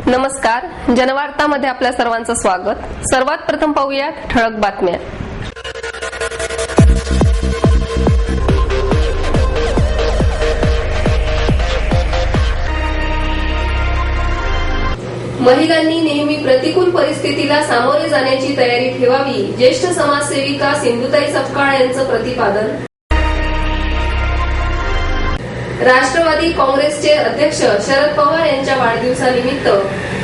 नमस्कार, जनवार्तामध्ये आपल्या सर्वांचं स्वागत। सर्वात प्रथम पाहूया ठळक बातम्या। महिलांनी नेहमी प्रतिकूल परिस्थितीला सामोरे जाण्याची तयारी ठेवावी, ज्येष्ठ समाजसेविका सिंधुताई सपकाळ यांचं प्रतिपादन। राष्ट्रवादी काँग्रेसचे अध्यक्ष शरद पवार यांच्या वाढदिवसानिमित्त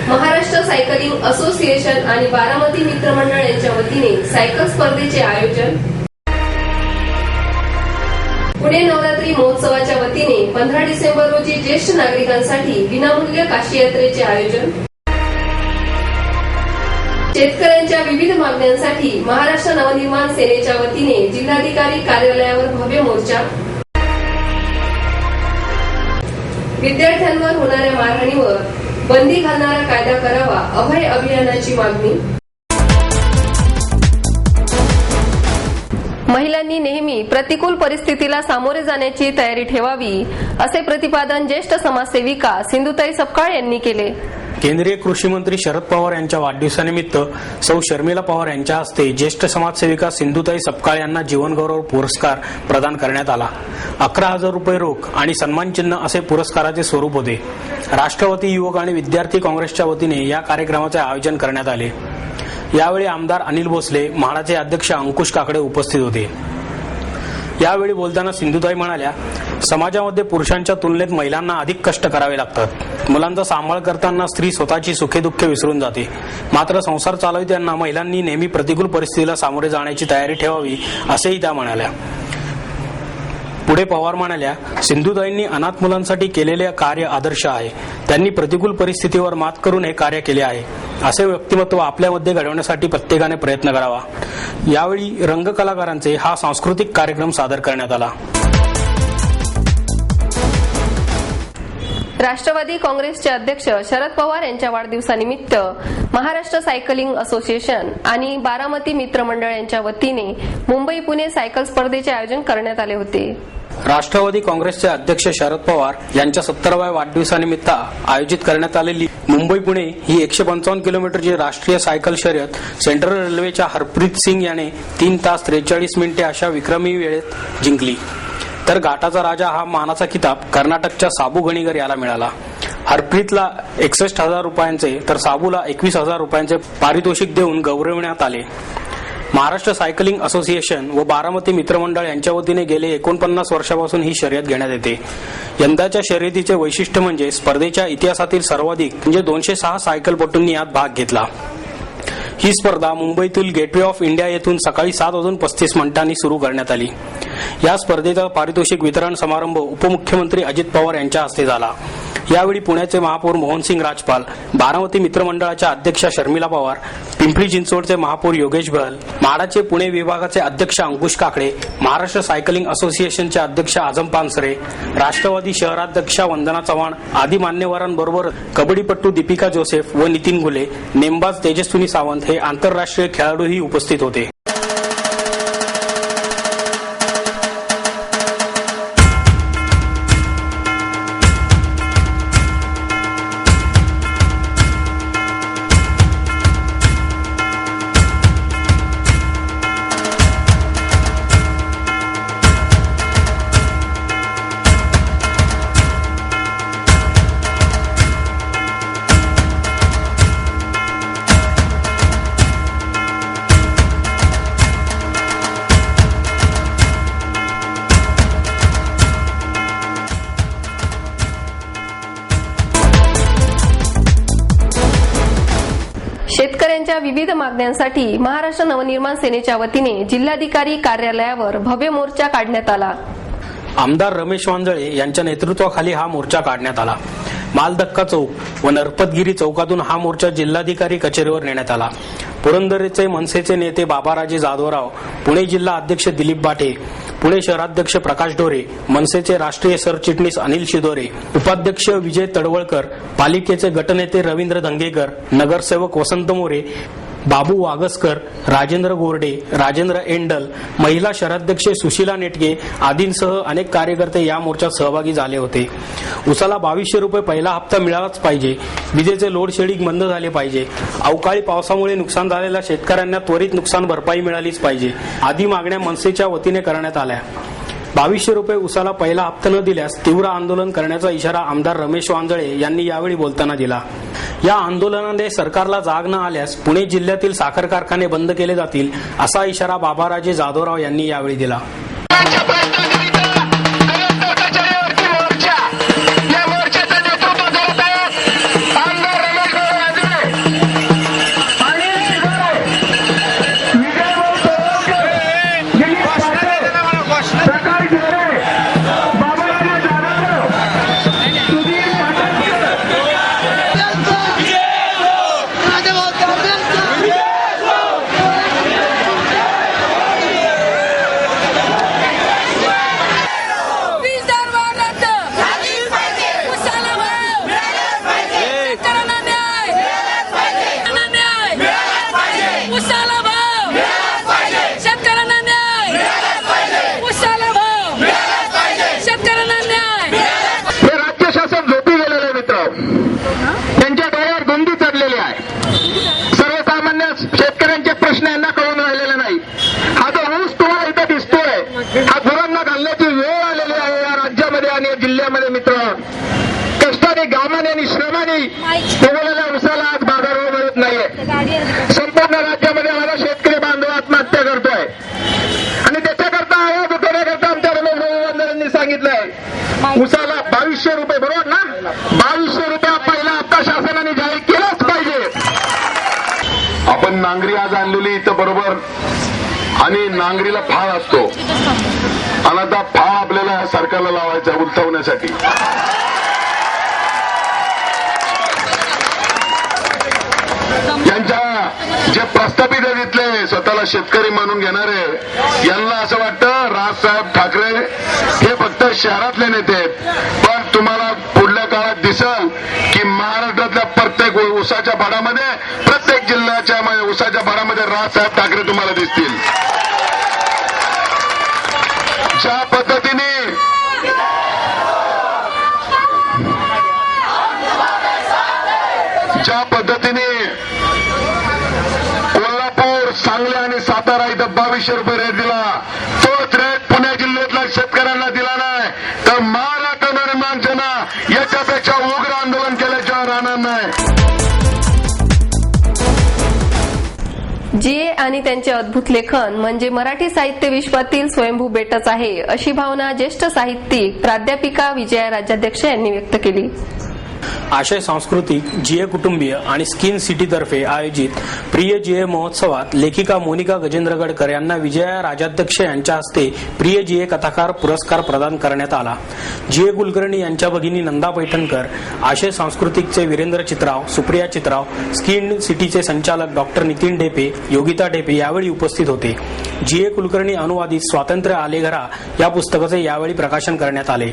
महाराष्ट्र सायकलिंग असोसिएशन आणि बारामती मित्रमंडळ यांच्या वतीने सायकल स्पर्धेचे आयोजन। पुणे नवरात्री महोत्सवाच्या वतीने 15 डिसेंबर रोजी ज्येष्ठ नागरिकांसाठी विनामूल्य काशी यात्रेचे आयोजन। शेतकऱ्यांच्या विविध मागण्यांसाठी महाराष्ट्र नवनिर्माण सेनेच्या वतीने जिल्हाधिकारी कार्यालयावर भव्य मोर्चा। विद्यार्थ्यांवर होणाऱ्या मारहाणीवर बंदी घालणारा कायदा करावा, अभय अभियानाची मागणी। महिलांनी नेहमी प्रतिकूल परिस्थितीला सामोरे जाण्याची तयारी ठेवावी, असे प्रतिपादन ज्येष्ठ समाजसेविका सिंधुताई सपकाळ यांनी केले। केंद्रीय कृषी मंत्री शरद पवार यांच्या वाढदिवसानिमित्त सौ शर्मिला पवार यांच्या हस्ते ज्येष्ठ समाजसेविका सिंधुताई सपकाळ यांना जीवनगौरव पुरस्कार प्रदान करण्यात आला। 11,000 रुपये रोख आणि सन्मानचिन्ह असे पुरस्काराचे स्वरूप होते। राष्ट्रवादी युवक आणि विद्यार्थी काँग्रेसच्या वतीने या कार्यक्रमाचे आयोजन करण्यात आले। यावेळी आमदार अनिल भोसले, म्हाडाचे अध्यक्ष अंकुश काकडे उपस्थित होते। यावेळी बोलताना सिंधुताई म्हणाल्या, समाजामध्ये पुरुषांच्या तुलनेत महिलांना अधिक कष्ट करावे लागतात। मुलांचा सांभाळ करताना स्त्री स्वतःची सुखे दुःखे विसरून जाते, मात्र संसार चालविताना महिलांनी नेहमी प्रतिकूल परिस्थितीला सामोरे जाण्याची तयारी ठेवावी, असेही त्या म्हणाल्या। पुढे पवार म्हणाल्या, सिंधुताईंनी अनाथ मुलांसाठी केलेले कार्य आदर्श आहे। त्यांनी प्रतिकूल परिस्थितीवर मात करून हे कार्य केले आहे। असे व्यक्तिमत्व आपल्यामध्ये घडवण्यासाठी प्रत्येकाने प्रयत्न करावा। यावेळी रंगकलाकारांचे हा सांस्कृतिक कार्यक्रम सादर करण्यात आला। राष्ट्रवादी काँग्रेसचे अध्यक्ष शरद पवार यांच्या वाढदिवसानिमित्त महाराष्ट्र सायकलिंग असोसिएशन आणि बारामती मित्रमंडळ यांच्या वतीने मुंबई पुणे सायकल स्पर्धेचे आयोजन करण्यात आले होते। राष्ट्रवादी काँग्रेसचे अध्यक्ष शरद पवार यांच्या 70व्या वाढदिवसानिमित्त आयोजित करण्यात आलेली मुंबई पुणे ही 155 किलोमीटरची राष्ट्रीय सायकल शर्यत सेंट्रल रेल्वेच्या हरप्रीत सिंग याने 3 तास 43 मिनिटे अशा विक्रमी वेळेत जिंकली। तर घाटाचा राजा हा मानाचा किताब कर्नाटकच्या साबू गणिगर याला मिळाला। हरप्रीतला 61,000 रुपयांचे तर साबूला 21,000 रुपयांचे पारितोषिक देऊन गौरविण्यात आले। महाराष्ट्र सायकलिंग असोसिएशन व बारामती मित्रमंडळ यांच्या वतीने गेले 49 वर्षापासून ही शर्यत घेण्यात येते। यंदाच्या शर्यतीचे वैशिष्ट्य म्हणजे स्पर्धेच्या इतिहासातील सर्वाधिक म्हणजे 206 सायकलपटूंनी यात भाग घेतला। ही स्पर्धा मुंबईतील गेटवे ऑफ इंडिया येथून सकाळी 7:35 मिनिटांनी सुरू करण्यात आली। या स्पर्धेचा पारितोषिक वितरण समारंभ उपमुख्यमंत्री अजित पवार यांच्या हस्ते झाला। यावेळी पुण्याचे महापौर मोहनसिंग राजपाल, बारामती मित्रमंडळाच्या अध्यक्षा शर्मिला पवार, पिंपरी चिंचवडचे महापौर योगेश बहल, म्हाडाचे पुणे विभागाचे अध्यक्ष अंकुश काकडे, महाराष्ट्र सायकलिंग असोसिएशनचे अध्यक्ष आझम पानसरे, राष्ट्रवादी शहराध्यक्षा वंदना चव्हाण आदी मान्यवरांबरोबर कबड्डीपटू दीपिका जोसेफ व नितीन घुले, नेमबाज तेजस्विनी सावंत हे आंतरराष्ट्रीय खेळाडूही उपस्थित होते। शेतकऱ्यांच्या विविध मागण्यांसाठी महाराष्ट्र नवनिर्माण सेनेच्या वतीने जिल्हाधिकारी कार्यालयावर भव्य मोर्चा काढण्यात आला। आमदार रमेश वांजळे यांच्या नेतृत्वाखाली हा मोर्चा काढण्यात आला। मालधक्का चौक व नरपतगिरी चौकातून हा मोर्चा जिल्हाधिकारी कचेरीवर नेण्यात आला। पुरंदरचे मनसेचे नेते बाबाराजे जाधवराव, पुणे जिल्हा अध्यक्ष दिलीप बाटे, पुणे शहराध्यक्ष प्रकाश ढोरे, मनसेचे राष्ट्रीय सरचिटणीस अनिल शिदोरे, उपाध्यक्ष विजय तडवळकर, पालिकेचे गटनेते रवींद्र धंगेकर, नगरसेवक वसंत मोरे, बाबू वागसकर, राजेंद्र गोरडे, राजेंद्र एंडल, महिला शहराध्यक्ष सुशीला नेटके आदींसह अनेक कार्यकर्ते या मोर्चात सहभागी झाले होते। उसाला 2200 रुपये पहिला हप्ता मिळालाच पाहिजे. विजेचे लोड शेडिंग बंद झाले पाहिजे. अवकाळी पावसामुळे नुकसान झालेल्या शेतकऱ्यांना त्वरित नुकसान भरपाई मिळालीच पाहिजे आदी मागण्या मनसेच्या वतीने करण्यात आल्या. 2200 रुपये उसाला पहिला हप्ता न दिल्यास तीव्र आंदोलन करण्याचा इशारा आमदार रमेश वांजळे यांनी यावेळी बोलताना दिला. या आंदोलनाने सरकारला जाग न आल्यास पुणे जिल्ह्यातील साखर कारखाने बंद केले जातील असा इशारा बाबाराजे जाधवराव यांनी यावेळी दिला. हा गुरांना घालण्याची वेळ आलेली आहे या राज्यामध्ये आणि जिल्ह्यामध्ये. मित्र, कष्टाने गामाने आणि श्रमाने उगवलेल्या उसाला आज बाजारभाव मिळत नाहीये. संपूर्ण राज्यामध्ये माझा शेतकरी बांधव आत्महत्या करतोय आणि त्याच्याकरता आवाज उठवण्याकरता आमच्या रमेश वांजळेंनी सांगितलंय उसाला 2200 रुपये, बरोबर ना? 2200 रुपये पहिला हप्ता शासनाने जाहीर केलाच पाहिजे. आपण नांगरी आज आणलेली इथं बरोबर, आणि नांगरीला फाळ असतो आणि आता फाळ आपल्याला सरकारला लावायचा उलथवण्यासाठी. यांच्या जे प्रस्थापित आहेत इथले स्वतःला शेतकरी मानून घेणारे, यांना असं वाटतं राजसाहेब ठाकरे हे फक्त शहरातले नेते आहेत. पण तुम्हाला पुढल्या काळात दिसल की महाराष्ट्रातल्या प्रत्येक उसाच्या भाडामध्ये, प्रत्येक जिल्ह्याच्या उसाच्या भाडामध्ये राजसाहेब ठाकरे तुम्हाला दिसतील. ज्या पद्धतीने कोल्हापूर, सांगली आणि सातारा इथं 2200 रुपये रेट दिला, तोच रेट पुणे जिल्ह्यातल्या शेतकऱ्यांना दिला नाही तर महाराष्ट्र माणसांना याच्यापेक्षा उग्र आंदोलन केल्याशिवाय राहणार नाही. जीए आणि त्यांचे अद्भुत लेखन म्हणजे मराठी साहित्य विश्वातील स्वयंभू बेटच आहे, अशी भावना ज्येष्ठ साहित्यिक प्राध्यापिका विजया राज्याध्यक्ष यांनी व्यक्त केली. आशय सांस्कृतिक, जीए कुटुंबीय आणि स्किन सिटी तर्फे आयोजित प्रिय जीए महोत्सवात लेखिका मोनिका गजेंद्र गडकर यांना विजया राजाध्यक्ष यांच्या हस्ते प्रिय जीए कथाकार पुरस्कार प्रदान करण्यात आला. जीए कुलकर्णी यांच्या भगिनी नंदा पैठणकर, आशय सांस्कृतिकचे वीरेंद्र चित्राव, सुप्रिया चित्राव, स्किन सिटीचे संचालक डॉक्टर नितीन ढेपे, योगिता ढेपे यावेळी उपस्थित होते. जीए कुलकर्णी अनुवादित स्वातंत्र्य आले घरा या पुस्तकाचे यावेळी प्रकाशन करण्यात आले.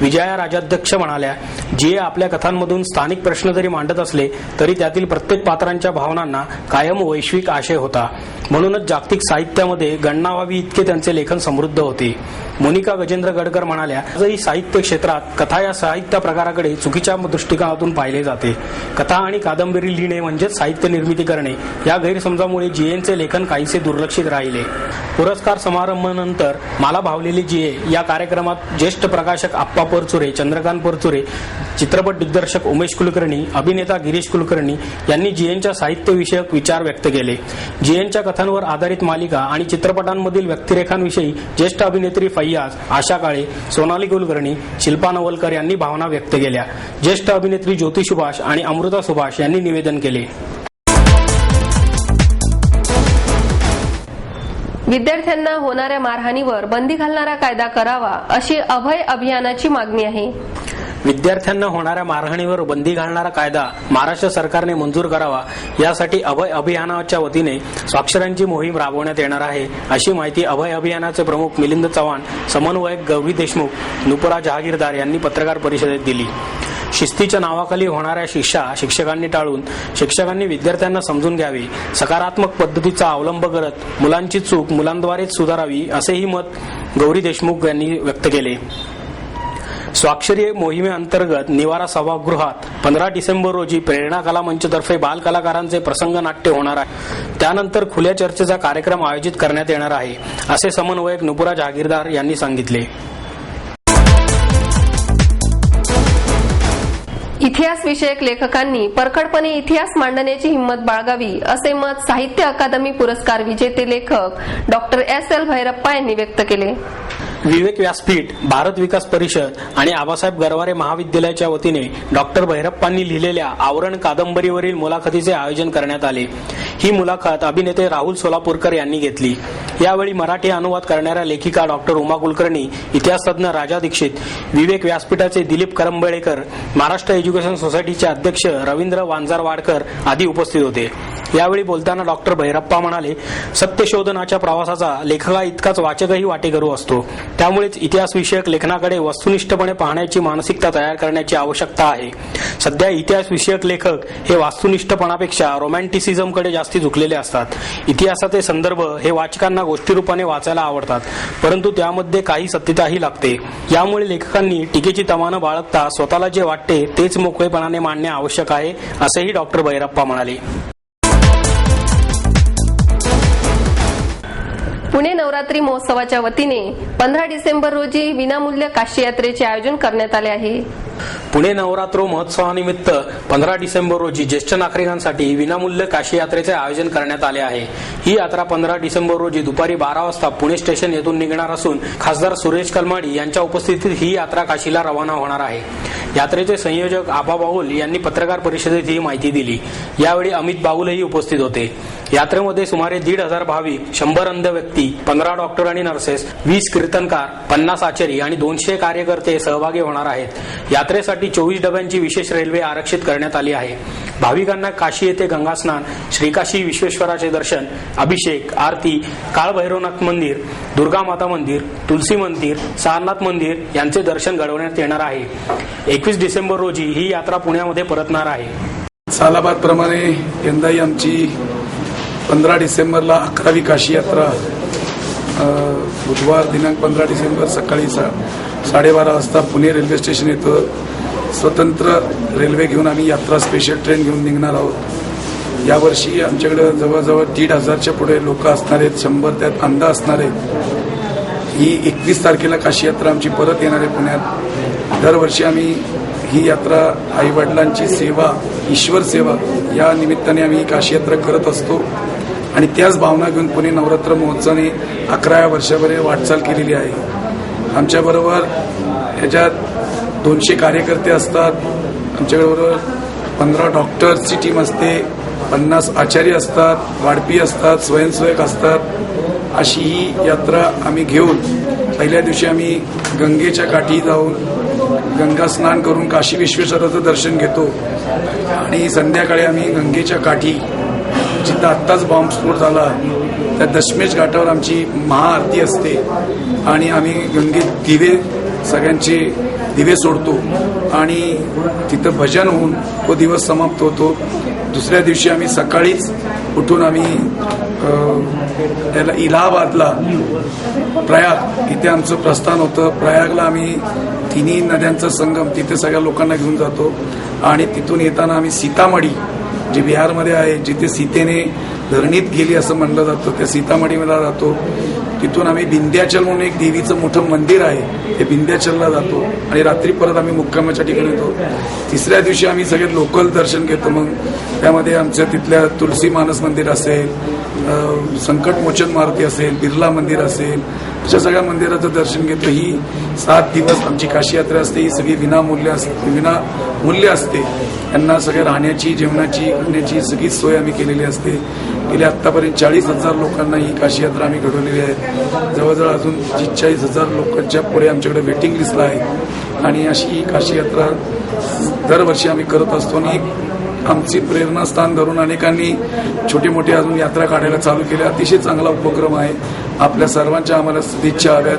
विजया राजाध्यक्ष म्हणाल्या, जीए आपल्या कथांमधून स्थानिक प्रश्न जरी मांडत असले तरी त्यातील प्रत्येक पात्रांच्या भावनांना कायम वैश्विक आशय होता. म्हणूनच जागतिक साहित्यामध्ये गणना व्हावी इतके त्यांचे लेखन समृद्ध होते. मोनिका गजेंद्र गडकर म्हणाल्या, आजही साहित्य क्षेत्रात कथा या साहित्य प्रकाराकडे चुकीच्या दृष्टिकोनातून पाहिले जाते. कथा आणि कादंबरी लिहिणे म्हणजेच साहित्य निर्मिती करणे या गैरसमजामुळे जीएनचे लेखन काहीसे दुर्लक्षित राहिले. पुरस्कार समारंभानंतर मला भावलेली जीए या कार्यक्रमात ज्येष्ठ प्रकाशक आप्पा परचुरे, चंद्रकांत परचुरे, चित्रपट दिग्दर्शक उमेश कुलकर्णी, अभिनेता गिरीश कुलकर्णी यांनी जीएनच्या साहित्यविषयक विचार व्यक्त केले. जीएनच्या कथांवर आधारित मालिका आणि चित्रपटांमधील व्यक्तिरेखांविषयी ज्येष्ठ अभिनेत्री फैयाज, आशा काळे, सोनाली कुलकर्णी, शिल्पा नवलकर यांनी भावना व्यक्त केल्या. ज्येष्ठ अभिनेत्री ज्योती सुभाष आणि अमृता सुभाष यांनी निवेदन केले. विद्यार्थ्यांना होणाऱ्या मारहाणीवर बंदी घालणारा कायदा करावा, अशी अभय अभियानाची मागणी आहे. विद्यार्थ्यांना होणाऱ्या मारहाणीवर बंदी घालणारा कायदा महाराष्ट्र सरकारने मंजूर करावा यासाठी अभय अभियानाच्या वतीने स्वाक्षऱ्यांची मोहीम राबवण्यात येणार आहे, अशी माहिती अभय अभियानाचे प्रमुख मिलिंद चव्हाण, समन्वयक गौरी देशमुख, नुपुरा जहागीरदार यांनी पत्रकार परिषदेत दिली. शिस्तीच्या नावाखाली होणाऱ्या शिक्षा शिक्षकांनी टाळून शिक्षकांनी विद्यार्थ्यांना समजून घ्यावे, सकारात्मक पद्धतीचा अवलंब करत मुलांची चूक मुलांद्वारेच सुधारावी, असेही मत गौरी देशमुख यांनी व्यक्त केले. स्वाक्षरी मोहिमेअंतर्गत निवारा सभागृहात 15 डिसेंबर रोजी प्रेरणा कला मंचतर्फे बाल कलाकारांचे प्रसंग नाट्य होणार आहे. त्यानंतर खुल्या चर्चेचा कार्यक्रम आयोजित करण्यात येणार आहे, असे समन्वयक नुपुरा जहागीरदार यांनी सांगितले. इतिहास विषयक लेखकांनी परखडपणे इतिहास मांडण्याची हिंमत बाळगावी, असे मत साहित्य अकादमी पुरस्कार विजेते लेखक डॉक्टर S.L. भैरप्पा यांनी व्यक्त केले. विवेक व्यासपीठ, भारत विकास परिषद आणि आबासाहेब गरवारे महाविद्यालयाच्या वतीने डॉक्टर भैरप्पांनी लिहिलेल्या आवरण कादंबरीवरील मुलाखतीचे आयोजन करण्यात आले. ही मुलाखत अभिनेते राहुल सोलापूरकर यांनी घेतली. यावेळी मराठी अनुवाद करणाऱ्या लेखिका डॉक्टर उमा कुलकर्णी, इतिहासतज्ञ राजा दीक्षित, विवेक व्यासपीठाचे दिलीप करंबेळेकर, महाराष्ट्र एज्युकेशन सोसायटीचे अध्यक्ष रवींद्र वांजारवाडकर आदी उपस्थित होते. यावेळी बोलताना डॉक्टर भैरप्पा म्हणाले, सत्यशोधनाच्या प्रवासाचा लेखका इतकाच वाचकही वाटेकरू असतो. त्यामुळेच इतिहास विषयक लेखनाकडे वस्तुनिष्ठपणे पाहण्याची मानसिकता तयार करण्याची आवश्यकता आहे. सध्या इतिहास विषयक लेखक हे वास्तुनिष्ठपणापेक्षा रोमॅन्टिसिझमकडे जास्ती झुकलेले असतात. इतिहासाचे संदर्भ हे वाचकांना गोष्टीरूपाने वाचायला आवडतात, परंतु त्यामध्ये काही सत्यताही लागते. यामुळे लेखकांनी टीकेची तमा न बाळगता स्वतःला जे वाटते तेच मोकळेपणाने मांडणे आवश्यक आहे, असेही डॉक्टर भैरप्पा म्हणाले. पुणे नवरात्री महोत्सवाच्या वतीने 15 डिसेंबर रोजी विनामूल्य काशी यात्रेचे आयोजन करण्यात आले आहे. पुणे नवरात्र महोत्सवानिमित्त 15 डिसेंबर रोजी ज्येष्ठ नागरिकांसाठी विनामूल्य काशी यात्रेचे आयोजन करण्यात आले आहे. ही यात्रा 15 डिसेंबर रोजी दुपारी 12 वाजता पुणे स्टेशन येथून निघणार असून खासदार सुरेश कलमाडी यांच्या उपस्थितीत ही यात्रा काशीला रवाना होणार आहे. यात्रेचे संयोजक आबा बाऊल यांनी पत्रकार परिषदेत ही माहिती दिली. यावेळी अमित बाऊलही उपस्थित होते. यात्रेमध्ये सुमारे 1,500 भाविक, 100 अंध व्यक्ती, 15 डॉक्टर आणि नर्सेस, 20 कीर्तनकार, 50 आचारी आणि 200 कार्यकर्ते सहभागी होणार आहेत. यात्रेसाठी 24 डब्यांची विशेष रेल्वे आरक्षित करण्यात आली आहे. भाविकांना काशी येथे गंगास्नान, श्रीकाशी विश्वेश्वराचे दर्शन, अभिषेक, आरती, काळभैरवनाथ मंदिर, दुर्गा माता मंदिर, तुलसी मंदिर, सारनाथ मंदिर यांचे दर्शन घडवण्यात येणार आहे. 21 डिसेंबर रोजी ही यात्रा पुण्यामध्ये परतणार आहे. सालाबाद प्रमाणे यंदाही आमची 15 डिसेंबरला 11वी काशी यात्रा बुधवार दिनांक 15 डिसेंबर सकाळी 12:30 वाजता पुणे रेल्वे स्टेशन येतं स्वतंत्र रेल्वे घेऊन आम्ही यात्रा स्पेशल ट्रेन घेऊन निघणार आहोत. यावर्षी आमच्याकडे जवळजवळ 1,500च्या पुढे लोक असणार आहेत, 100 त्यात अंध असणार आहेत. ही 21 तारखेला काशी यात्रा आमची परत येणार आहे पुण्यात. दरवर्षी आम्ही ही यात्रा आईवडिलांची सेवा, ईश्वर सेवा या निमित्ताने आम्ही ही काशी यात्रा करत असतो आणि त्याच भावना घेऊन पुणे नवरात्र महोत्सवाने 11व्या वर्षापर्यंत वाटचाल केलेली आहे. आमच्याबरोबर ह्याच्यात 200 कार्यकर्ते असतात, आमच्याबरोबर 15 डॉक्टर्सची टीम असते, 50 आचार्य असतात, वाढपी असतात, स्वयंसेवक असतात. अशी ही यात्रा आम्ही घेऊन पहिल्या दिवशी आम्ही गंगेच्या काठी जाऊन गंगा स्नान करून काशी विश्वेश्वराचं दर्शन घेतो आणि संध्याकाळी आम्ही गंगेच्या काठी, जिथं आत्ताच बॉम्बस्फोट झाला त्या दशमेश घाटावर आमची महाआरती असते आणि आम्ही गंगेत दिवे, सगळ्यांचे दिवे सोडतो आणि तिथं भजन होऊन तो दिवस समाप्त होतो. दुसऱ्या दिवशी आम्ही सकाळीच उठून आम्ही त्याला इलाहाबादला प्रयाग इथे आमचं प्रस्थान होतं. प्रयागला आम्ही तिन्ही नद्यांचा संगम तिथे सगळ्या लोकांना घेऊन जातो आणि तिथून येताना आम्ही सीतामढी, जे बिहारमध्ये आहे, जिथे सीतेने धरणीत गेली असं म्हणलं जातं, त्या सीतामढीला जातो. तिथून आम्ही विंध्याचल म्हणून एक देवीचं मोठं मंदिर आहे, ते विंध्याचलला जातो आणि रात्री परत आम्ही मुक्कामाच्या ठिकाणी येतो. तिसऱ्या दिवशी आम्ही सगळे लोकल दर्शन घेतो. मग त्यामध्ये आमच्या तिथल्या तुलसी मानस मंदिर असेल, संकटमोचन मारुती असेल, बिर्ला मंदिर असेल, अशा सगळ्या मंदिराचं दर्शन घेतो. ही 7 दिवस आमची काशी यात्रा असते. ही सगळी विनामूल्य असते. यांना सगळ्या राहण्याची, जेवणाची, खाण्याची सगळी सोय आम्ही केलेली असते. गेल्या आतापर्यंत 40,000 लोकांना ही काशी यात्रा आम्ही घडवलेली आहे. जवळजवळ अजून 40,000 लोकांच्या पुढे आमच्याकडे वेटिंग लिस्टला आहे आणि अशी ही काशी यात्रा दरवर्षी आम्ही करत असतो आणि आमची प्रेरणास्थान धरून अनेकांनी छोटे मोठे अजून यात्रा काढायला चालू केल्या. अतिशय चांगला उपक्रम आहे. आपल्या सर्वांच्या आम्हाला सदिच्छा हव्यात.